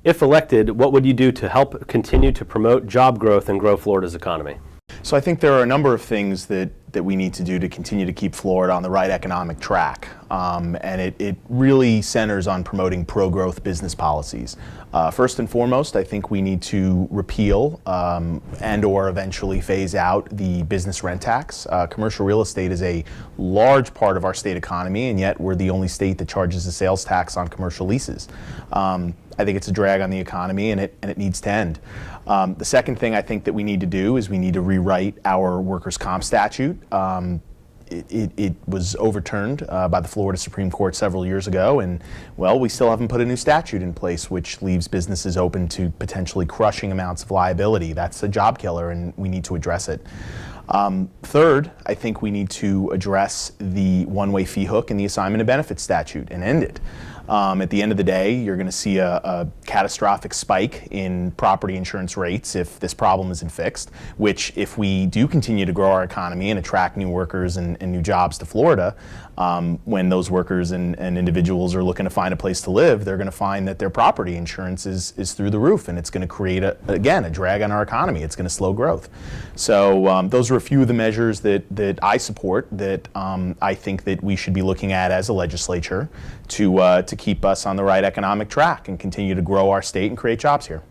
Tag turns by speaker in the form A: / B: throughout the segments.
A: If elected, what would you do to help continue to promote job growth and grow Florida's economy?
B: So I think there are a number of things that we need to do to continue to keep Florida on the right economic track. And it really centers on promoting pro-growth business policies. First and foremost, I think we need to repeal and or eventually phase out the business rent tax. Commercial real estate is a large part of our state economy, and yet we're the only state that charges a sales tax on commercial leases. I think it's a drag on the economy, and it needs to end. The second thing I think that we need to do is we need to rewrite our workers' comp statute. It was overturned by the Florida Supreme Court several years ago, and well, we still haven't put a new statute in place, which leaves businesses open to potentially crushing amounts of liability. That's a job killer, and we need to address it. Third, I think we need to address the one-way fee hook in the assignment of benefits statute and end it. At the end of the day, you're going to see a catastrophic spike in property insurance rates if this problem isn't fixed, which if we do continue to grow our economy and attract new workers and new jobs to Florida, when those workers and individuals are looking to find a place to live, they're going to find that their property insurance is through the roof, and it's going to create, again, a drag on our economy. It's going to slow growth. So those are a few of the measures that I support that I think that we should be looking at as a legislature to keep us on the right economic track and continue to grow our state and create jobs here.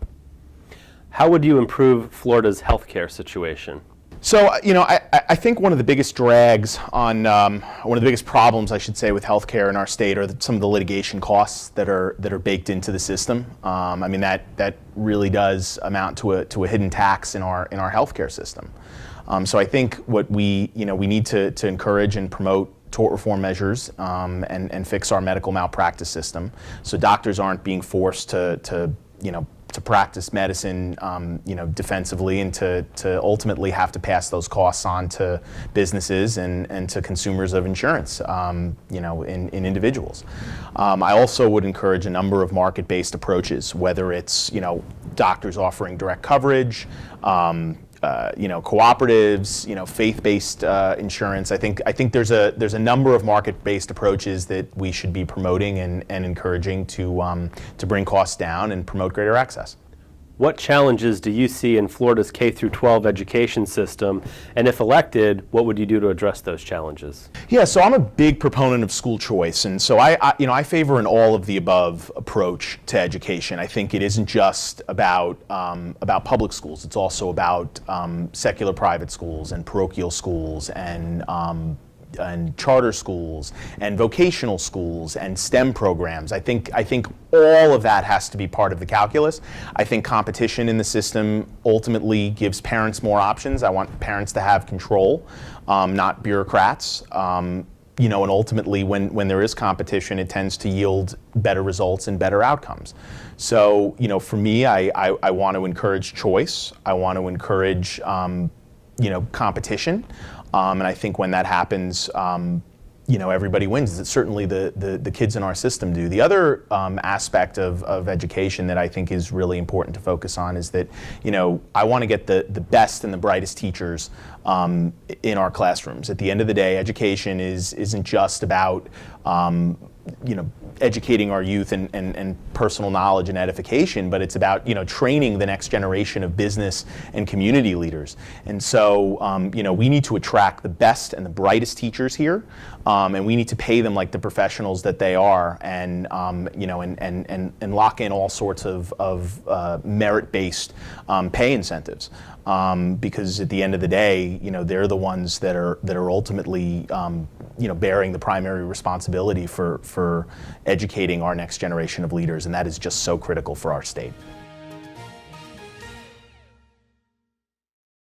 A: How would you improve Florida's healthcare situation?
B: So, I think one of the biggest drags on, one of the biggest problems, I should say, with healthcare in our state are some of the litigation costs that are baked into the system. I mean, that really does amount to a hidden tax in our healthcare system. So I think what we need to encourage and promote tort reform measures and fix our medical malpractice system, so doctors aren't being forced to practice medicine, defensively, and to ultimately have to pass those costs on to businesses and to consumers of insurance, in individuals. I also would encourage a number of market-based approaches, whether it's doctors offering direct coverage, cooperatives, faith-based insurance. I think there's a number of market-based approaches that we should be promoting and encouraging to bring costs down and promote greater access.
A: What challenges do you see in Florida's K-12 education system? And if elected, what would you do to address those challenges?
B: Yeah, so I'm a big proponent of school choice, and so I favor an all-of-the-above approach to education. I think it isn't just about public schools. It's also about secular private schools and parochial schools and charter schools and vocational schools and STEM programs. I think all of that has to be part of the calculus. I think competition in the system ultimately gives parents more options. I want parents to have control, not bureaucrats. And ultimately when there is competition, it tends to yield better results and better outcomes. So, for me, I want to encourage choice. I want to encourage, competition. And I think when that happens, everybody wins. Certainly the kids in our system do. The other aspect of education that I think is really important to focus on is that, I want to get the best and the brightest teachers in our classrooms. At the end of the day, education isn't just about educating our youth and personal knowledge and edification, but it's about training the next generation of business and community leaders. And so we need to attract the best and the brightest teachers here, and we need to pay them like the professionals that they are, and and lock in all sorts of merit-based pay incentives. Because at the end of the day, they're the ones that are ultimately bearing the primary responsibility for educating our next generation of leaders, and that is just so critical for our state.